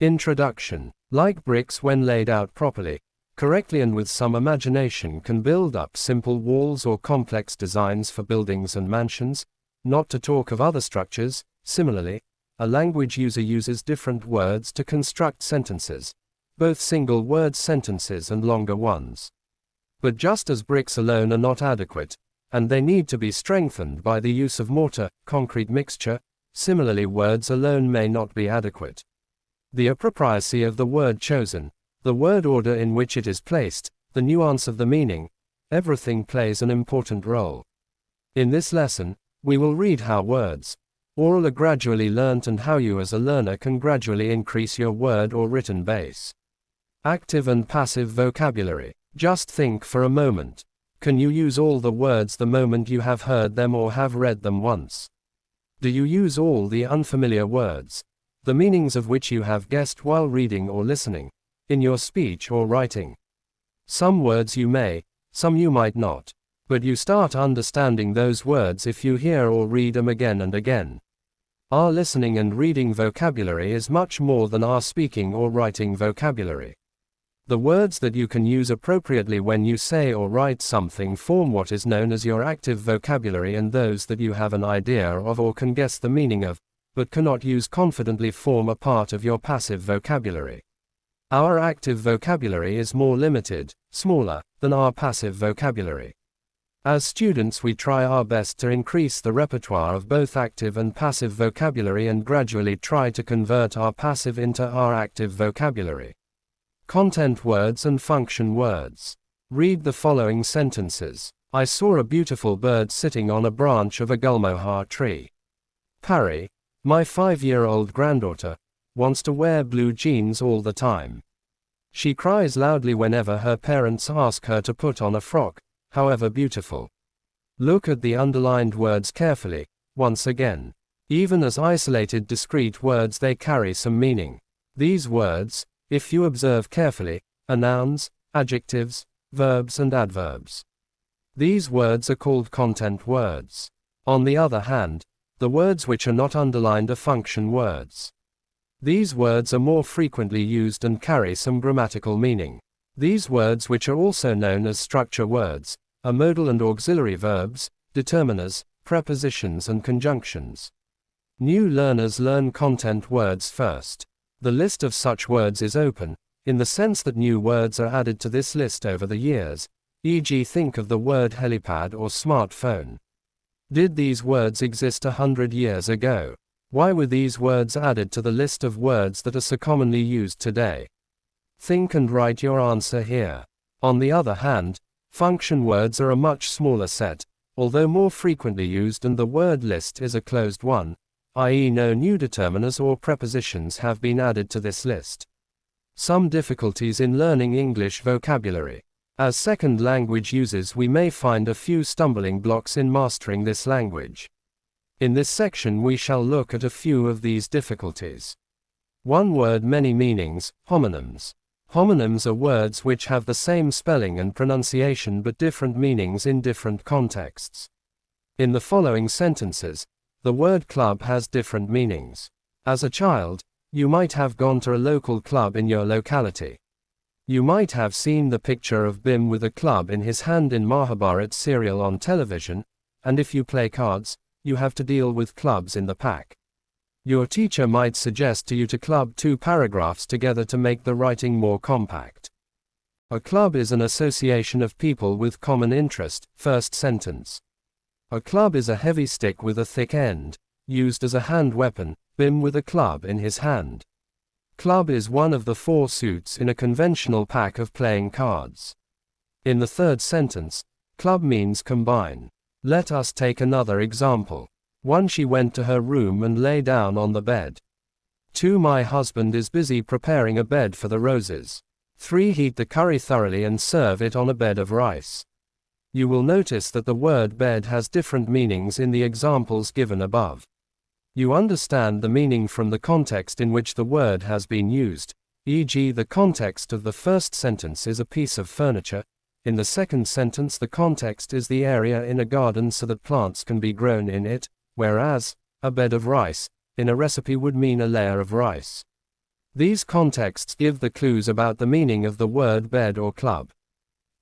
Introduction. Like bricks, when laid out properly, correctly and with some imagination, can build up simple walls or complex designs for buildings and mansions, not to talk of other structures. Similarly, a language user uses different words to construct sentences, both single word sentences and longer ones. But just as bricks alone are not adequate, and they need to be strengthened by the use of mortar, concrete mixture, similarly words alone may not be adequate. The appropriacy of the word chosen, the word order in which it is placed, the nuance of the meaning, everything plays an important role. In this lesson, we will read how words, oral, are gradually learnt and how you as a learner can gradually increase your word or written base. Active and passive vocabulary. Just think for a moment. Can you use all the words the moment you have heard them or have read them once? Do you use all the unfamiliar words, the meanings of which you have guessed while reading or listening, in your speech or writing? Some words you may, some you might not, but you start understanding those words if you hear or read them again and again. Our listening and reading vocabulary is much more than our speaking or writing vocabulary. The words that you can use appropriately when you say or write something form what is known as your active vocabulary, and those that you have an idea of or can guess the meaning of, but cannot use confidently, form a part of your passive vocabulary. Our active vocabulary is more limited, smaller, than our passive vocabulary. As students, we try our best to increase the repertoire of both active and passive vocabulary and gradually try to convert our passive into our active vocabulary. Content words and function words. Read the following sentences. I saw a beautiful bird sitting on a branch of a gulmohar tree. Parry. My 5-year-old granddaughter wants to wear blue jeans all the time. She cries loudly whenever her parents ask her to put on a frock, however beautiful. Look at the underlined words carefully. Once again, even as isolated discrete words, they carry some meaning. These words, if you observe carefully, are nouns, adjectives, verbs and adverbs. These words are called content words. On the other hand, the words which are not underlined are function words. These words are more frequently used and carry some grammatical meaning. These words, which are also known as structure words, are modal and auxiliary verbs, determiners, prepositions and conjunctions. New learners learn content words first. The list of such words is open, in the sense that new words are added to this list over the years, e.g. think of the word helipad or smartphone. Did these words exist 100 years ago? Why were these words added to the list of words that are so commonly used today? Think and write your answer here. On the other hand, function words are a much smaller set, although more frequently used, and the word list is a closed one, i.e. no new determiners or prepositions have been added to this list. Some difficulties in learning English vocabulary. As second language users, we may find a few stumbling blocks in mastering this language. In this section we shall look at a few of these difficulties. One word, many meanings. Homonyms. Homonyms are words which have the same spelling and pronunciation but different meanings in different contexts. In the following sentences, the word club has different meanings. As a child, you might have gone to a local club in your locality. You might have seen the picture of Bhim with a club in his hand in Mahabharat serial on television, and if you play cards, you have to deal with clubs in the pack. Your teacher might suggest to you to club 2 paragraphs together to make the writing more compact. A club is an association of people with common interest. First sentence. A club is a heavy stick with a thick end, used as a hand weapon. Bhim with a club in his hand. Club is one of the 4 suits in a conventional pack of playing cards. In the third sentence, club means combine. Let us take another example. 1. She went to her room and lay down on the bed. 2. My husband is busy preparing a bed for the roses. 3. Heat the curry thoroughly and serve it on a bed of rice. You will notice that the word bed has different meanings in the examples given above. You understand the meaning from the context in which the word has been used, e.g. the context of the first sentence is a piece of furniture, in the second sentence the context is the area in a garden so that plants can be grown in it, whereas, a bed of rice, in a recipe would mean a layer of rice. These contexts give the clues about the meaning of the word bed or club.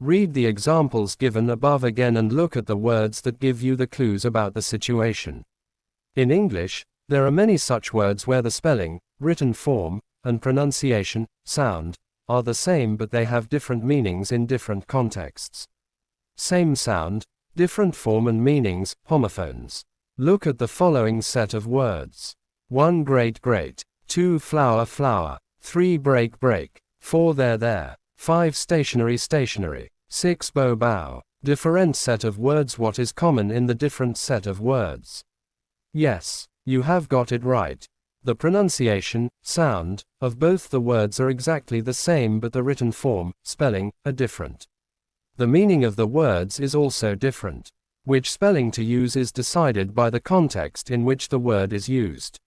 Read the examples given above again and look at the words that give you the clues about the situation. In English, there are many such words where the spelling, written form, and pronunciation, sound, are the same but they have different meanings in different contexts. Same sound, different form and meanings, homophones. Look at the following set of words. 1 great great, 2 flower flower, 3 break break, 4 there, 5 stationary stationary, 6 bow bow. Different set of words. What is common in the different set of words? Yes, you have got it right. The pronunciation, sound, of both the words are exactly the same but the written form, spelling, are different. The meaning of the words is also different. Which spelling to use is decided by the context in which the word is used.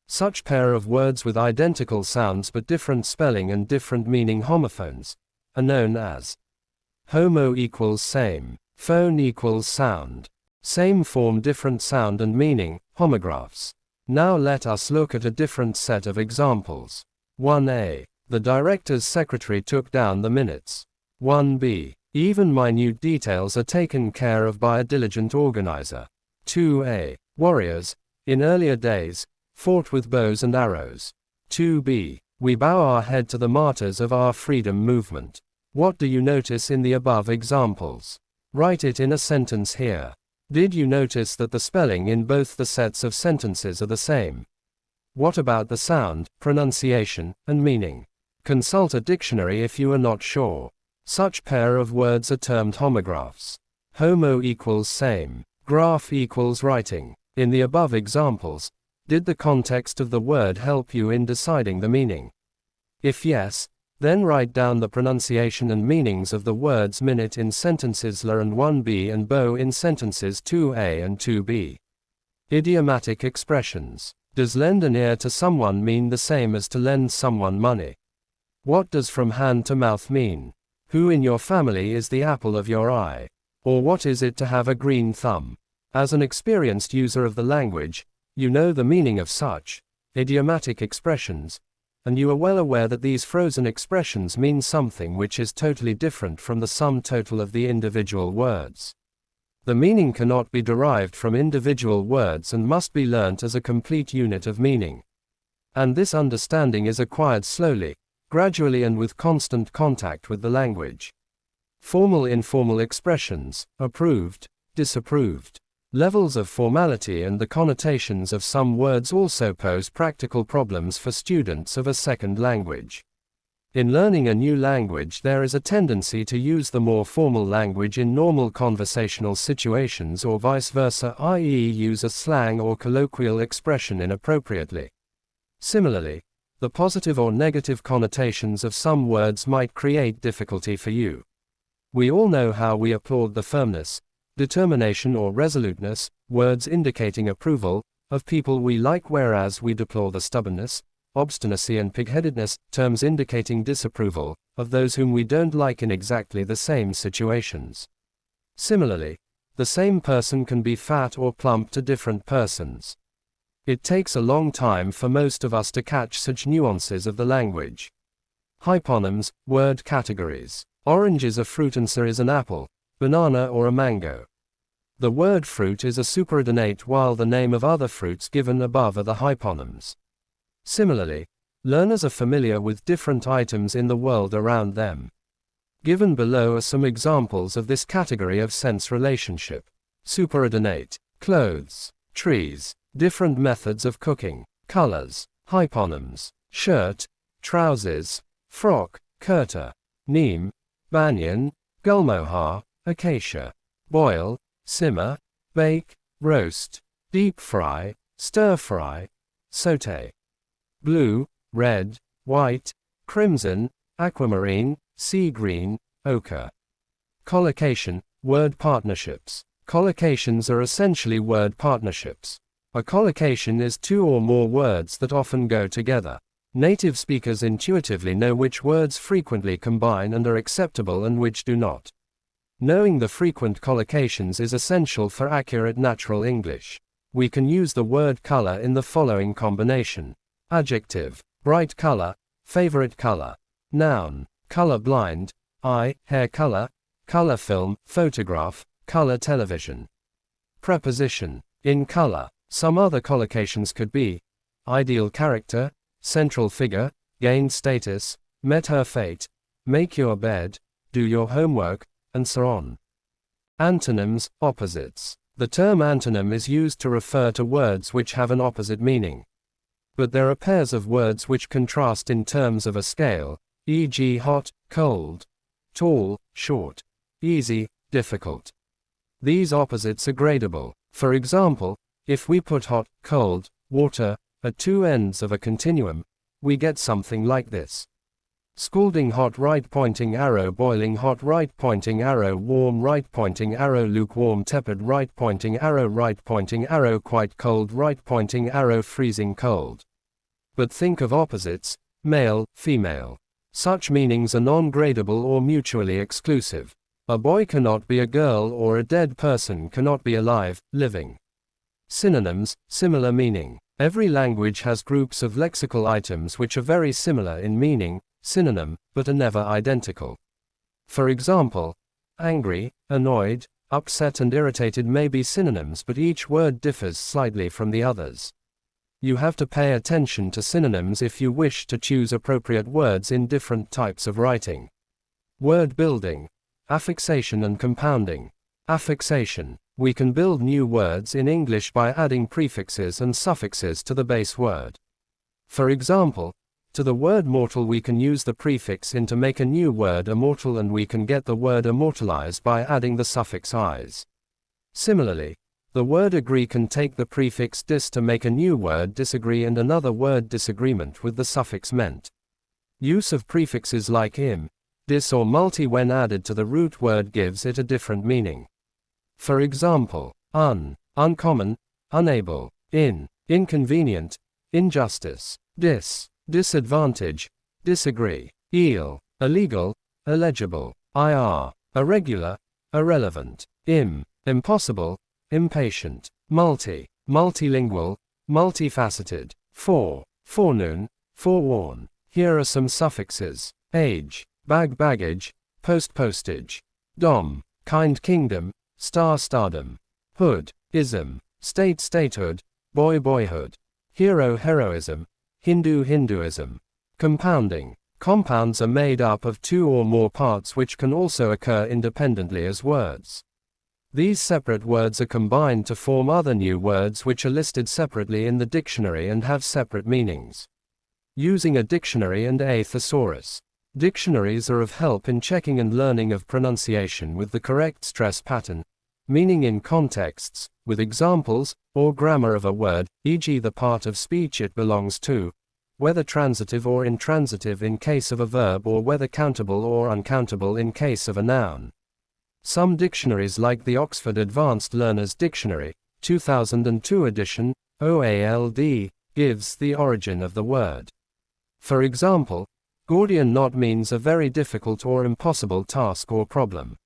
Such pair of words with identical sounds but different spelling and different meaning, homophones, are known as homo equals same, phone equals sound. Same form, different sound and meaning, homographs. Now let us look at a different set of examples. 1a. The director's secretary took down the minutes. 1b. Even minute details are taken care of by a diligent organizer. 2a. Warriors, in earlier days, fought with bows and arrows. 2b. We bow our head to the martyrs of our freedom movement. What do you notice in the above examples? Write it in a sentence here. Did you notice that the spelling in both the sets of sentences are the same? What about the sound, pronunciation, and meaning? Consult a dictionary if you are not sure. Such pair of words are termed homographs. Homo equals same. Graph equals writing. In the above examples, did the context of the word help you in deciding the meaning? If yes, then write down the pronunciation and meanings of the words minute in sentences la and 1b and bow in sentences 2a and 2b. Idiomatic expressions. Does lend an ear to someone mean the same as to lend someone money? What does from hand to mouth mean? Who in your family is the apple of your eye? Or what is it to have a green thumb? As an experienced user of the language, you know the meaning of such idiomatic expressions, and you are well aware that these frozen expressions mean something which is totally different from the sum total of the individual words. The meaning cannot be derived from individual words and must be learnt as a complete unit of meaning. And this understanding is acquired slowly, gradually and with constant contact with the language. Formal informal expressions, approved, disapproved. Levels of formality and the connotations of some words also pose practical problems for students of a second language. In learning a new language, there is a tendency to use the more formal language in normal conversational situations or vice versa, i.e., use a slang or colloquial expression inappropriately. Similarly, the positive or negative connotations of some words might create difficulty for you. We all know how we applaud the firmness, determination or resoluteness, words indicating approval, of people we like, whereas we deplore the stubbornness, obstinacy and pigheadedness, terms indicating disapproval, of those whom we don't like in exactly the same situations. Similarly, the same person can be fat or plump to different persons. It takes a long time for most of us to catch such nuances of the language. Hyponyms, word categories. Orange is a fruit and so is an apple, banana or a mango. The word fruit is a superordinate while the name of other fruits given above are the hyponyms. Similarly, learners are familiar with different items in the world around them. Given below are some examples of this category of sense relationship. Superordinate, clothes, trees, different methods of cooking, colors, hyponyms, shirt, trousers, frock, kurta, neem, banyan, gulmohar, acacia, boil, simmer, bake, roast, deep fry, stir fry, saute. Blue, red, white, crimson, aquamarine, sea green, ochre. Collocation, word partnerships. Collocations are essentially word partnerships. A collocation is two or more words that often go together. Native speakers intuitively know which words frequently combine and are acceptable and which do not. Knowing the frequent collocations is essential for accurate natural English. We can use the word color in the following combination. Adjective, bright color, favorite color. Noun, color blind, eye, hair color, color film, photograph, color television. Preposition, in color. Some other collocations could be ideal character, central figure, gain status, met her fate, make your bed, do your homework, and so on. Antonyms, opposites. The term antonym is used to refer to words which have an opposite meaning. But there are pairs of words which contrast in terms of a scale, e.g. hot, cold, tall, short, easy, difficult. These opposites are gradable. For example, if we put hot, cold, water at two ends of a continuum, we get something like this. Scalding hot right pointing arrow, boiling hot right pointing arrow, warm right pointing arrow, lukewarm tepid right pointing arrow, quite cold right pointing arrow, freezing cold. But think of opposites, male, female. Such meanings are non-gradable or mutually exclusive. A boy cannot be a girl, or a dead person cannot be alive, living. Synonyms, similar meaning. Every language has groups of lexical items which are very similar in meaning, synonym, but are never identical. For example, angry, annoyed, upset and irritated may be synonyms, but each word differs slightly from the others. You have to pay attention to synonyms if you wish to choose appropriate words in different types of writing. Word building. Affixation and compounding. Affixation. We can build new words in English by adding prefixes and suffixes to the base word. For example, to the word mortal we can use the prefix in to make a new word immortal, and we can get the word immortalized by adding the suffix "-ize". Similarly, the word agree can take the prefix dis to make a new word disagree and another word disagreement with the suffix "-ment". Use of prefixes like im, dis or multi when added to the root word gives it a different meaning. For example, uncommon, unable, inconvenient, injustice, disadvantage, disagree, illegal, illegible, irregular, irrelevant, impossible, impatient, multilingual, multifaceted, forenoon, forewarn. Here are some suffixes: age, baggage, postage, dom, kind kingdom, stardom, hood, ism, statehood, boyhood, hero, heroism, Hinduism. Compounding. Compounds are made up of two or more parts which can also occur independently as words. These separate words are combined to form other new words which are listed separately in the dictionary and have separate meanings. Using a dictionary and a thesaurus. Dictionaries are of help in checking and learning of pronunciation with the correct stress pattern, meaning in contexts, with examples, or grammar of a word, e.g. the part of speech it belongs to, whether transitive or intransitive in case of a verb, or whether countable or uncountable in case of a noun. Some dictionaries like the Oxford Advanced Learners Dictionary, 2002 edition, OALD, gives the origin of the word. For example, Gordian knot means a very difficult or impossible task or problem.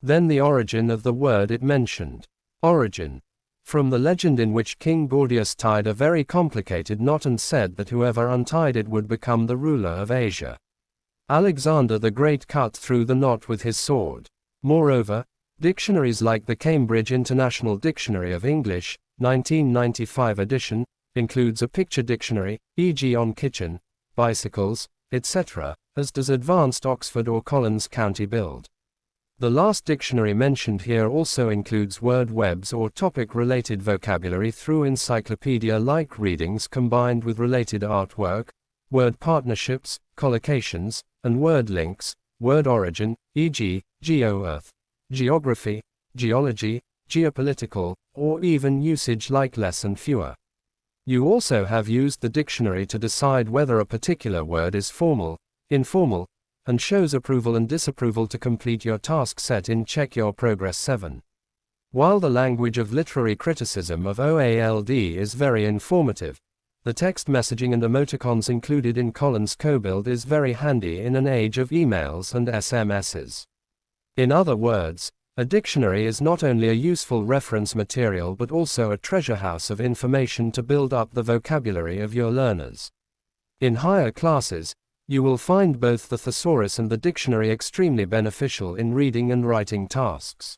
Then the origin of the word it mentioned. Origin. From the legend in which King Gordius tied a very complicated knot and said that whoever untied it would become the ruler of Asia. Alexander the Great cut through the knot with his sword. Moreover, dictionaries like the Cambridge International Dictionary of English, 1995 edition, includes a picture dictionary, e.g. on kitchen, bicycles, etc., as does Advanced Oxford or Collins County Build. The last dictionary mentioned here also includes word webs or topic-related vocabulary through encyclopedia-like readings combined with related artwork, word partnerships, collocations, and word links, word origin, e.g., geo-earth, geography, geology, geopolitical, or even usage like less and fewer. You also have used the dictionary to decide whether a particular word is formal, informal, and shows approval and disapproval to complete your task set in Check Your Progress 7. While the language of literary criticism of OALD is very informative, the text messaging and emoticons included in Collins CoBuild is very handy in an age of emails and SMSs. In other words, a dictionary is not only a useful reference material but also a treasure house of information to build up the vocabulary of your learners. In higher classes, you will find both the thesaurus and the dictionary extremely beneficial in reading and writing tasks.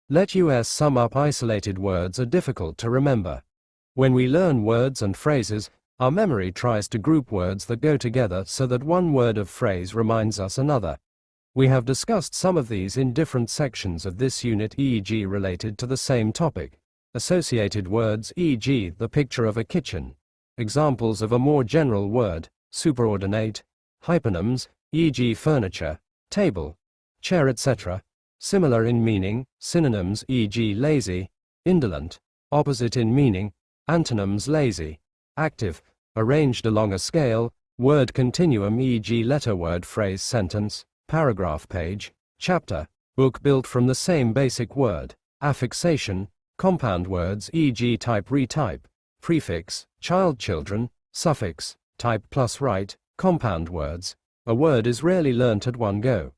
Let us sum up: isolated words are difficult to remember. When we learn words and phrases, our memory tries to group words that go together so that one word of phrase reminds us another. We have discussed some of these in different sections of this unit, e.g. related to the same topic. Associated words, e.g. the picture of a kitchen. Examples of a more general word, superordinate. Hyponyms, e.g. furniture, table, chair, etc. Similar in meaning. Synonyms, e.g. lazy, indolent. Opposite in meaning. Antonyms: lazy, active. Arranged along a scale. Word continuum, e.g. letter, word, phrase, sentence, paragraph, page, chapter, book, built from the same basic word. Affixation, compound words, e.g. type, retype. Prefix, child, children. Suffix, type plus right. Compound words. A word is rarely learnt at one go.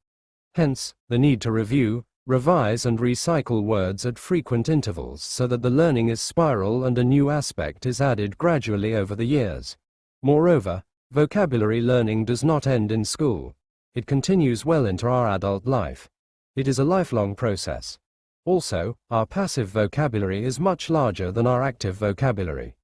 Hence, the need to review, revise and recycle words at frequent intervals so that the learning is spiral and a new aspect is added gradually over the years. Moreover, vocabulary learning does not end in school. It continues well into our adult life. It is a lifelong process. Also, our passive vocabulary is much larger than our active vocabulary.